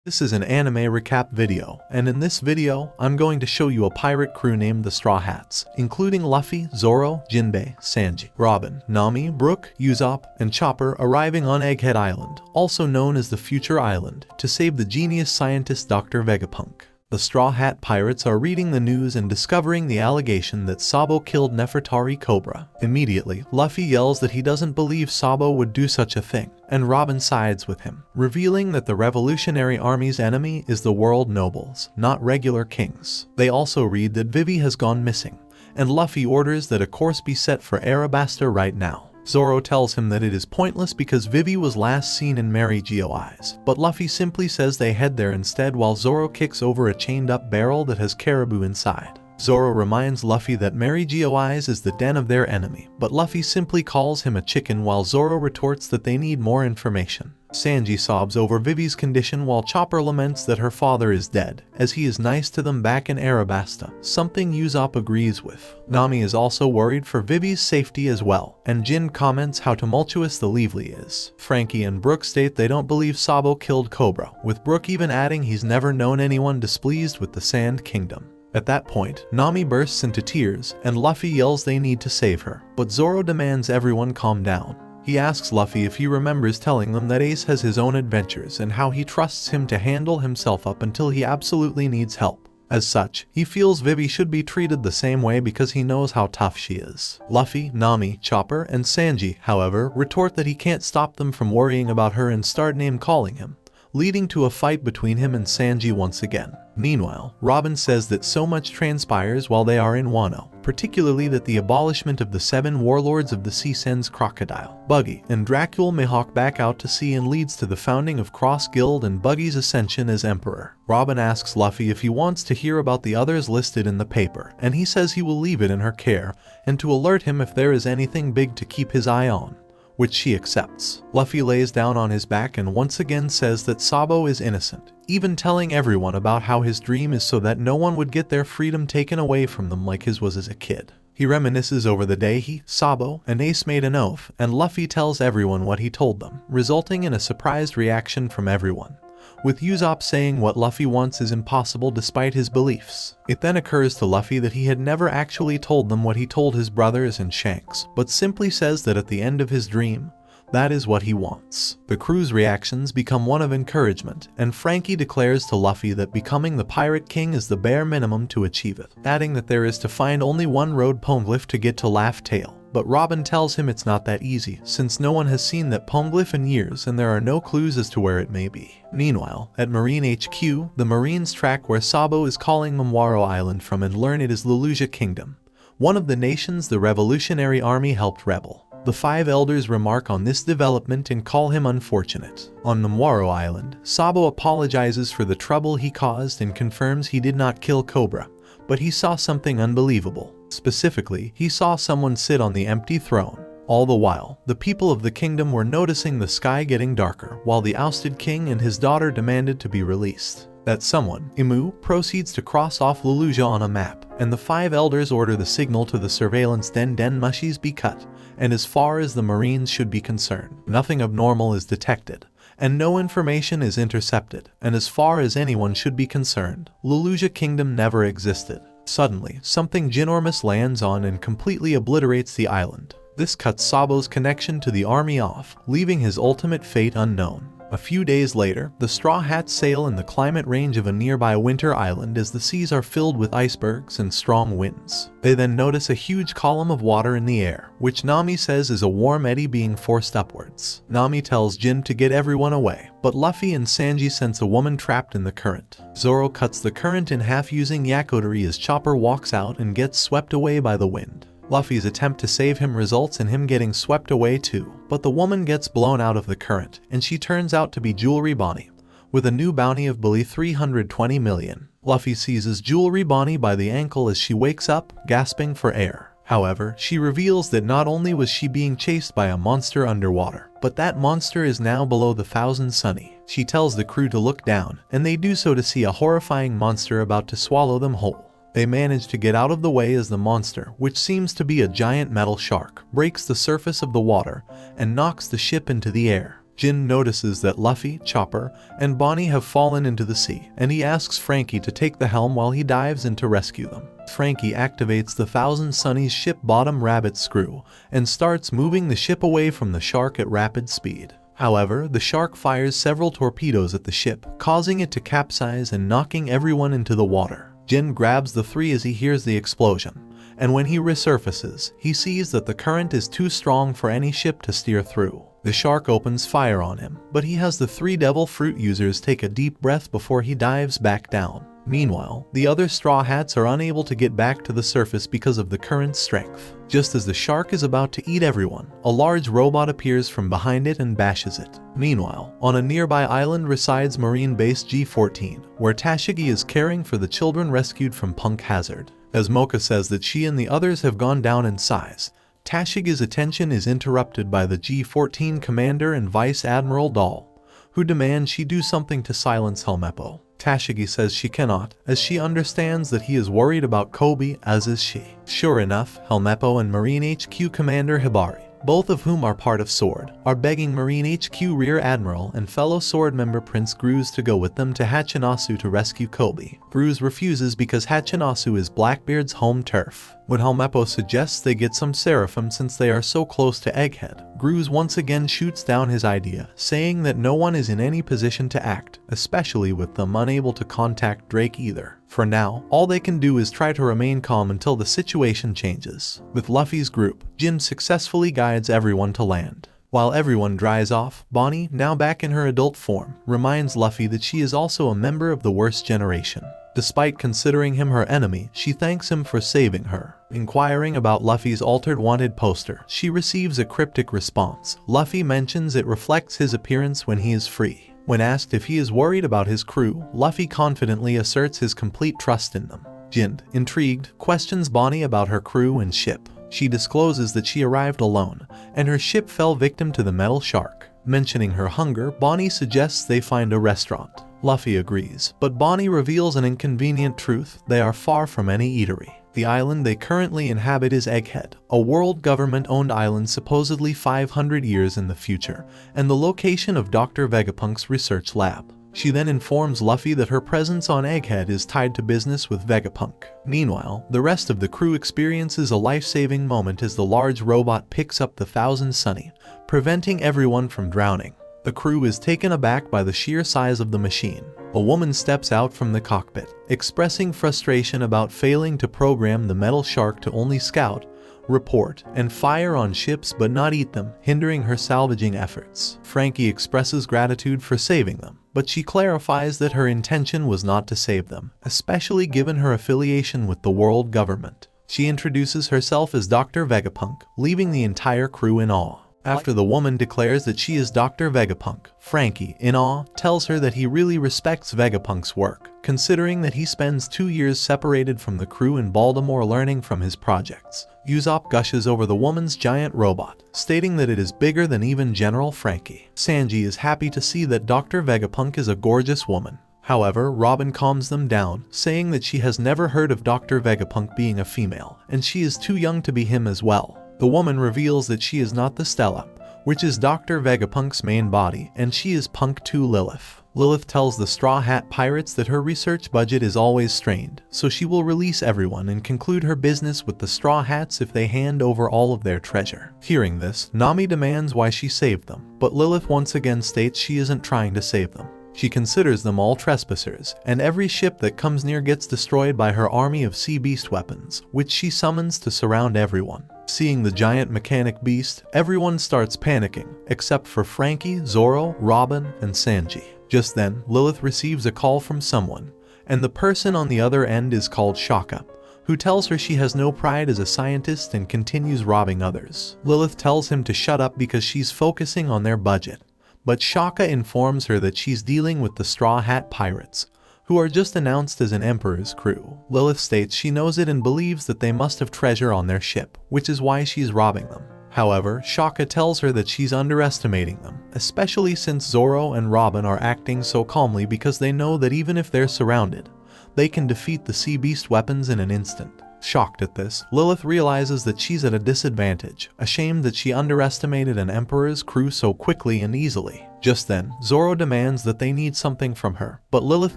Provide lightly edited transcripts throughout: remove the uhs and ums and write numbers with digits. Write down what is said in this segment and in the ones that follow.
This is an anime recap video, and in this video, I'm going to show you a pirate crew named the Straw Hats, including Luffy, Zoro, Jinbei, Sanji, Robin, Nami, Brook, Usopp, and Chopper arriving on Egghead Island, also known as the Future Island, to save the genius scientist Dr. Vegapunk. The Straw Hat Pirates are reading the news and discovering the allegation that Sabo killed Nefertari Cobra. Immediately, Luffy yells that he doesn't believe Sabo would do such a thing, and Robin sides with him, revealing that the Revolutionary Army's enemy is the world nobles, not regular kings. They also read that Vivi has gone missing, and Luffy orders that a course be set for Arabasta right now. Zoro tells him that it is pointless because Vivi was last seen in Mary Geoise, but Luffy simply says they head there instead while Zoro kicks over a chained-up barrel that has caribou inside. Zoro reminds Luffy that Mary Geoise is the den of their enemy, but Luffy simply calls him a chicken while Zoro retorts that they need more information. Sanji sobs over Vivi's condition while Chopper laments that her father is dead, as he is nice to them back in Arabasta, something Usopp agrees with. Nami is also worried for Vivi's safety as well, and Jin comments how tumultuous the Lively is. Frankie and Brook state they don't believe Sabo killed Cobra, with Brook even adding he's never known anyone displeased with the Sand Kingdom. At that point, Nami bursts into tears, and Luffy yells they need to save her, but Zoro demands everyone calm down. He asks Luffy if he remembers telling them that Ace has his own adventures and how he trusts him to handle himself up until he absolutely needs help. As such, he feels Vivi should be treated the same way because he knows how tough she is. Luffy, Nami, Chopper, and Sanji, however, retort that he can't stop them from worrying about her and start name-calling him, leading to a fight between him and Sanji once again. Meanwhile, Robin says that so much transpires while they are in Wano, particularly that the abolishment of the 7 warlords of the sea sends Crocodile, Buggy, and Dracula Mihawk back out to sea and leads to the founding of Cross Guild and Buggy's ascension as emperor. Robin asks Luffy if he wants to hear about the others listed in the paper, and he says he will leave it in her care, and to alert him if there is anything big to keep his eye on, which she accepts. Luffy lays down on his back and once again says that Sabo is innocent, even telling everyone about how his dream is so that no one would get their freedom taken away from them like his was as a kid. He reminisces over the day he, Sabo, and Ace made an oath, and Luffy tells everyone what he told them, resulting in a surprised reaction from everyone, with Usopp saying what Luffy wants is impossible despite his beliefs. It then occurs to Luffy that he had never actually told them what he told his brothers and Shanks, but simply says that at the end of his dream, that is what he wants. The crew's reactions become one of encouragement, and Frankie declares to Luffy that becoming the Pirate King is the bare minimum to achieve it, adding that there is to find only one road Poneglyph to get to Laugh Tale. But Robin tells him it's not that easy, since no one has seen that Poneglyph in years and there are no clues as to where it may be. Meanwhile, at Marine HQ, the Marines track where Sabo is calling Manhwa Island from and learn it is Lulusia Kingdom, one of the nations the Revolutionary Army helped rebel. The 5 elders remark on this development and call him unfortunate. On Manhwa Island, Sabo apologizes for the trouble he caused and confirms he did not kill Cobra, but he saw something unbelievable. Specifically, he saw someone sit on the empty throne. All the while, the people of the kingdom were noticing the sky getting darker, while the ousted king and his daughter demanded to be released. That someone, Imu, proceeds to cross off Lulusia on a map, and the 5 elders order the signal to the surveillance den mushies be cut, and as far as the Marines should be concerned, nothing abnormal is detected, and no information is intercepted, and as far as anyone should be concerned, Lulusia Kingdom never existed. Suddenly, something ginormous lands on and completely obliterates the island. This cuts Sabo's connection to the army off, leaving his ultimate fate unknown. A few days later, the Straw Hats sail in the climate range of a nearby winter island as the seas are filled with icebergs and strong winds. They then notice a huge column of water in the air, which Nami says is a warm eddy being forced upwards. Nami tells Jin to get everyone away, but Luffy and Sanji sense a woman trapped in the current. Zoro cuts the current in half using yakitori as Chopper walks out and gets swept away by the wind. Luffy's attempt to save him results in him getting swept away too, but the woman gets blown out of the current, and she turns out to be Jewelry Bonnie, with a new bounty of Billy 320 million. Luffy seizes Jewelry Bonnie by the ankle as she wakes up, gasping for air. However, she reveals that not only was she being chased by a monster underwater, but that monster is now below the Thousand Sunny. She tells the crew to look down, and they do so to see a horrifying monster about to swallow them whole. They manage to get out of the way as the monster, which seems to be a giant metal shark, breaks the surface of the water and knocks the ship into the air. Jin notices that Luffy, Chopper, and Bonnie have fallen into the sea, and he asks Frankie to take the helm while he dives in to rescue them. Frankie activates the Thousand Sunny's ship bottom rabbit screw and starts moving the ship away from the shark at rapid speed. However, the shark fires several torpedoes at the ship, causing it to capsize and knocking everyone into the water. Jin grabs the three as he hears the explosion, and when he resurfaces, he sees that the current is too strong for any ship to steer through. The shark opens fire on him, but he has the three devil fruit users take a deep breath before he dives back down. Meanwhile, the other Straw Hats are unable to get back to the surface because of the current's strength. Just as the shark is about to eat everyone, a large robot appears from behind it and bashes it. Meanwhile, on a nearby island resides Marine Base G-14, where Tashigi is caring for the children rescued from Punk Hazard. As Mocha says that she and the others have gone down in size, Tashigi's attention is interrupted by the G-14 commander and Vice Admiral Dahl, who demand she do something to silence Helmeppo. Tashigi says she cannot, as she understands that he is worried about Kobe, as is she. Sure enough, Helmeppo and Marine HQ Commander Hibari, both of whom are part of SWORD, are begging Marine HQ Rear Admiral and fellow SWORD member Prince Gruz to go with them to Hachinasu to rescue Kobe. Gruz refuses because Hachinasu is Blackbeard's home turf. When Helmeppo suggests they get some seraphim since they are so close to Egghead, Gruz once again shoots down his idea, saying that no one is in any position to act, especially with them unable to contact Drake either. For now, all they can do is try to remain calm until the situation changes. With Luffy's group, Jin successfully guides everyone to land. While everyone dries off, Bonnie, now back in her adult form, reminds Luffy that she is also a member of the worst generation. Despite considering him her enemy, she thanks him for saving her. Inquiring about Luffy's altered wanted poster, she receives a cryptic response. Luffy mentions it reflects his appearance when he is free. When asked if he is worried about his crew, Luffy confidently asserts his complete trust in them. Jin, intrigued, questions Bonnie about her crew and ship. She discloses that she arrived alone, and her ship fell victim to the metal shark. Mentioning her hunger, Bonnie suggests they find a restaurant. Luffy agrees, but Bonnie reveals an inconvenient truth: they are far from any eatery. The island they currently inhabit is Egghead, a world government-owned island supposedly 500 years in the future, and the location of Dr. Vegapunk's research lab. She then informs Luffy that her presence on Egghead is tied to business with Vegapunk. Meanwhile, the rest of the crew experiences a life-saving moment as the large robot picks up the Thousand Sunny, preventing everyone from drowning. The crew is taken aback by the sheer size of the machine. A woman steps out from the cockpit, expressing frustration about failing to program the metal shark to only scout, report, and fire on ships but not eat them, hindering her salvaging efforts. Frankie expresses gratitude for saving them, but she clarifies that her intention was not to save them, especially given her affiliation with the world government. She introduces herself as Dr. Vegapunk, leaving the entire crew in awe. After the woman declares that she is Dr. Vegapunk, Frankie, in awe, tells her that he really respects Vegapunk's work, considering that he spends 2 years separated from the crew in Baltimore learning from his projects. Usopp gushes over the woman's giant robot, stating that it is bigger than even General Frankie. Sanji is happy to see that Dr. Vegapunk is a gorgeous woman. However, Robin calms them down, saying that she has never heard of Dr. Vegapunk being a female, and she is too young to be him as well. The woman reveals that she is not the Stella, which is Dr. Vegapunk's main body, and she is Punk 2 Lilith. Lilith tells the Straw Hat Pirates that her research budget is always strained, so she will release everyone and conclude her business with the Straw Hats if they hand over all of their treasure. Hearing this, Nami demands why she saved them, but Lilith once again states she isn't trying to save them. She considers them all trespassers, and every ship that comes near gets destroyed by her army of sea beast weapons, which she summons to surround everyone. Seeing the giant mechanic beast, everyone starts panicking, except for Frankie, Zoro, Robin, and Sanji. Just then, Lilith receives a call from someone, and the person on the other end is called Shaka, who tells her she has no pride as a scientist and continues robbing others. Lilith tells him to shut up because she's focusing on their budget, but Shaka informs her that she's dealing with the Straw Hat Pirates, who are just announced as an Emperor's crew. Lilith states she knows it and believes that they must have treasure on their ship, which is why she's robbing them. However, Shaka tells her that she's underestimating them, especially since Zoro and Robin are acting so calmly because they know that even if they're surrounded, they can defeat the sea beast weapons in an instant. Shocked at this, Lilith realizes that she's at a disadvantage, ashamed that she underestimated an Emperor's crew so quickly and easily. Just then, Zoro demands that they need something from her, but Lilith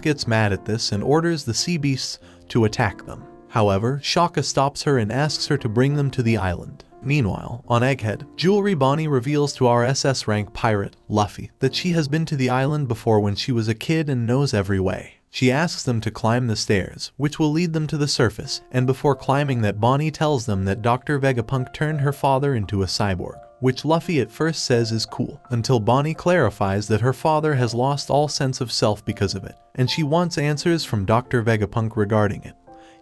gets mad at this and orders the sea beasts to attack them. However, Shaka stops her and asks her to bring them to the island. Meanwhile, on Egghead, Jewelry Bonnie reveals to our SS rank pirate, Luffy, that she has been to the island before when she was a kid and knows every way. She asks them to climb the stairs, which will lead them to the surface, and before climbing that Bonnie tells them that Dr. Vegapunk turned her father into a cyborg, which Luffy at first says is cool, until Bonnie clarifies that her father has lost all sense of self because of it, and she wants answers from Dr. Vegapunk regarding it,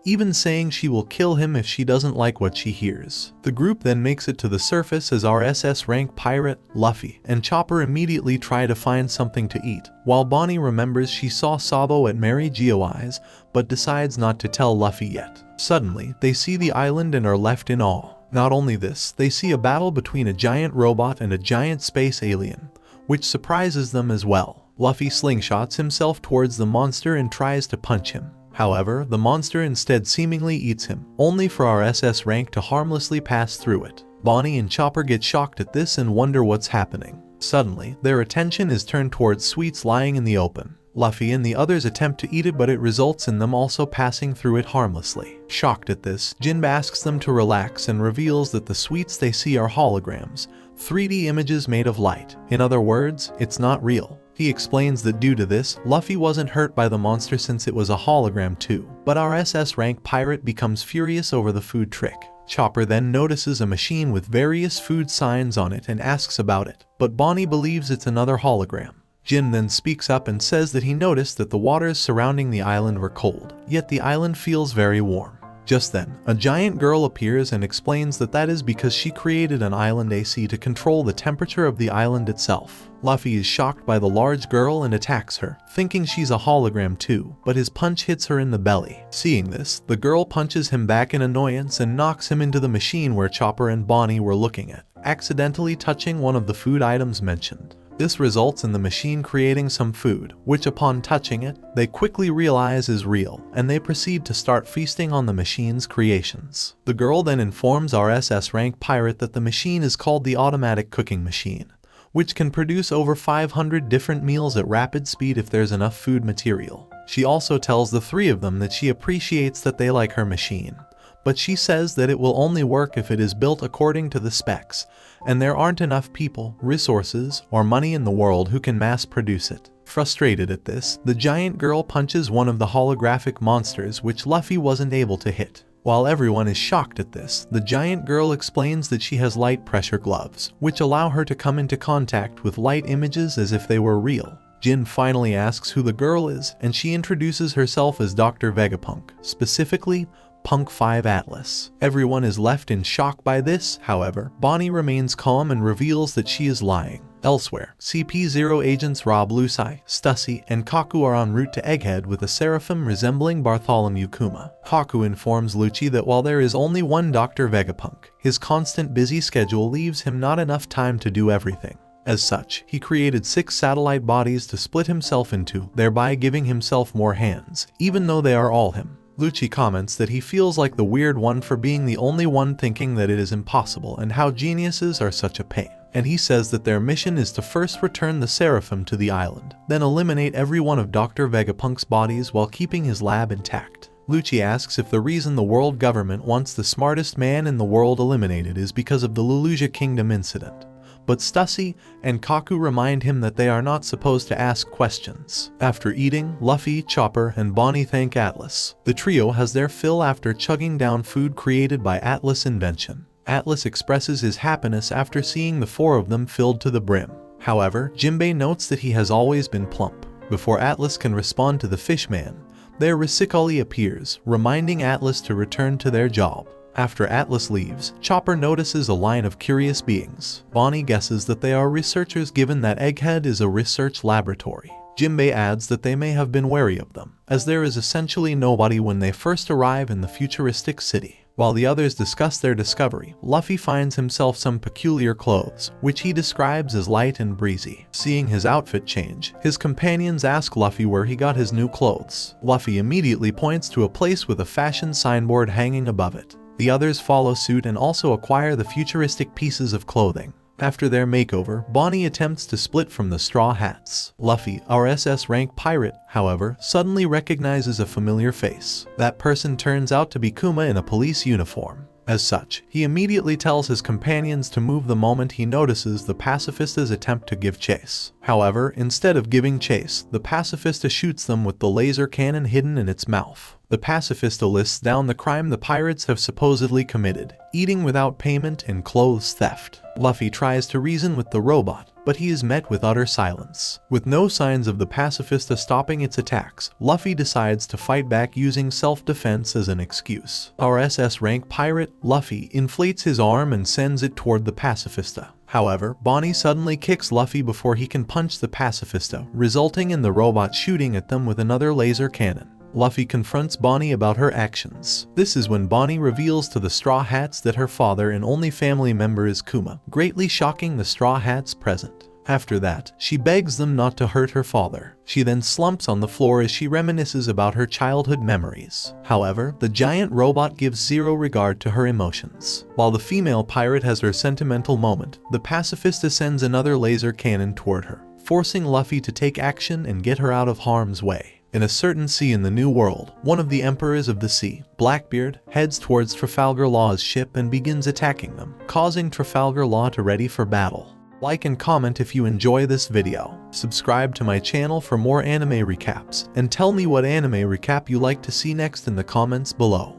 even saying she will kill him if she doesn't like what she hears. The group then makes it to the surface as our SS rank pirate, Luffy, and Chopper immediately try to find something to eat, while Bonnie remembers she saw Sabo at Mary Geoise, but decides not to tell Luffy yet. Suddenly, they see the island and are left in awe. Not only this, they see a battle between a giant robot and a giant space alien, which surprises them as well. Luffy slingshots himself towards the monster and tries to punch him. However, the monster instead seemingly eats him, only for our SS rank to harmlessly pass through it. Bonnie and Chopper get shocked at this and wonder what's happening. Suddenly, their attention is turned towards sweets lying in the open. Luffy and the others attempt to eat it, but it results in them also passing through it harmlessly. Shocked at this, Jinbei asks them to relax and reveals that the sweets they see are holograms, 3D images made of light. In other words, it's not real. He explains that due to this, Luffy wasn't hurt by the monster since it was a hologram too, but our SS rank pirate becomes furious over the food trick. Chopper then notices a machine with various food signs on it and asks about it, but Bonnie believes it's another hologram. Jin then speaks up and says that he noticed that the waters surrounding the island were cold, yet the island feels very warm. Just then, a giant girl appears and explains that that is because she created an island AC to control the temperature of the island itself. Luffy is shocked by the large girl and attacks her, thinking she's a hologram too, but his punch hits her in the belly. Seeing this, the girl punches him back in annoyance and knocks him into the machine where Chopper and Bonnie were looking at, accidentally touching one of the food items mentioned. This results in the machine creating some food, which upon touching it, they quickly realize is real, and they proceed to start feasting on the machine's creations. The girl then informs our SS rank pirate that the machine is called the automatic cooking machine, which can produce over 500 different meals at rapid speed if there's enough food material. She also tells the three of them that she appreciates that they like her machine, but she says that it will only work if it is built according to the specs, and there aren't enough people, resources, or money in the world who can mass produce it. Frustrated at this, the giant girl punches one of the holographic monsters which Luffy wasn't able to hit. While everyone is shocked at this, the giant girl explains that she has light pressure gloves, which allow her to come into contact with light images as if they were real. Jin finally asks who the girl is, and she introduces herself as Dr. Vegapunk, specifically Punk 5 Atlas. Everyone is left in shock by this, however, Bonnie remains calm and reveals that she is lying. Elsewhere, CP0 agents Rob Lusai, Stussy, and Kaku are en route to Egghead with a seraphim resembling Bartholomew Kuma. Kaku informs Lucci that while there is only one Dr. Vegapunk, his constant busy schedule leaves him not enough time to do everything. As such, he created 6 satellite bodies to split himself into, thereby giving himself more hands, even though they are all him. Lucci comments that he feels like the weird one for being the only one thinking that it is impossible and how geniuses are such a pain. And he says that their mission is to first return the seraphim to the island, then eliminate every one of Dr. Vegapunk's bodies while keeping his lab intact. Lucci asks if the reason the world government wants the smartest man in the world eliminated is because of the Lulusia Kingdom incident. But Stussy and Kaku remind him that they are not supposed to ask questions. After eating, Luffy, Chopper, and Bonnie thank Atlas. The trio has their fill after chugging down food created by Atlas' invention. Atlas expresses his happiness after seeing the 4 of them filled to the brim. However, Jinbei notes that he has always been plump. Before Atlas can respond to the fishman, their Risicoli appears, reminding Atlas to return to their job. After Atlas leaves, Chopper notices a line of curious beings. Bonnie guesses that they are researchers given that Egghead is a research laboratory. Jinbei adds that they may have been wary of them, as there is essentially nobody when they first arrive in the futuristic city. While the others discuss their discovery, Luffy finds himself some peculiar clothes, which he describes as light and breezy. Seeing his outfit change, his companions ask Luffy where he got his new clothes. Luffy immediately points to a place with a fashion signboard hanging above it. The others follow suit and also acquire the futuristic pieces of clothing. After their makeover, Bonnie attempts to split from the Straw Hats. Luffy, our SS rank pirate, however, suddenly recognizes a familiar face. That person turns out to be Kuma in a police uniform. As such, he immediately tells his companions to move the moment he notices the pacifista's attempt to give chase. However, instead of giving chase, the pacifista shoots them with the laser cannon hidden in its mouth. The pacifista lists down the crime the pirates have supposedly committed: eating without payment and clothes theft. Luffy tries to reason with the robot, but he is met with utter silence. With no signs of the pacifista stopping its attacks, Luffy decides to fight back using self-defense as an excuse. Our SS rank pirate, Luffy, inflates his arm and sends it toward the pacifista. However, Bonnie suddenly kicks Luffy before he can punch the pacifista, resulting in the robot shooting at them with another laser cannon. Luffy confronts Bonnie about her actions. This is when Bonnie reveals to the Straw Hats that her father and only family member is Kuma, greatly shocking the Straw Hats present. After that, she begs them not to hurt her father. She then slumps on the floor as she reminisces about her childhood memories. However, the giant robot gives zero regard to her emotions. While the female pirate has her sentimental moment, the pacifista sends another laser cannon toward her, forcing Luffy to take action and get her out of harm's way. In a certain sea in the New World, one of the emperors of the sea, Blackbeard, heads towards Trafalgar Law's ship and begins attacking them, causing Trafalgar Law to ready for battle. Like and comment if you enjoy this video. Subscribe to my channel for more anime recaps, and tell me what anime recap you like to see next in the comments below.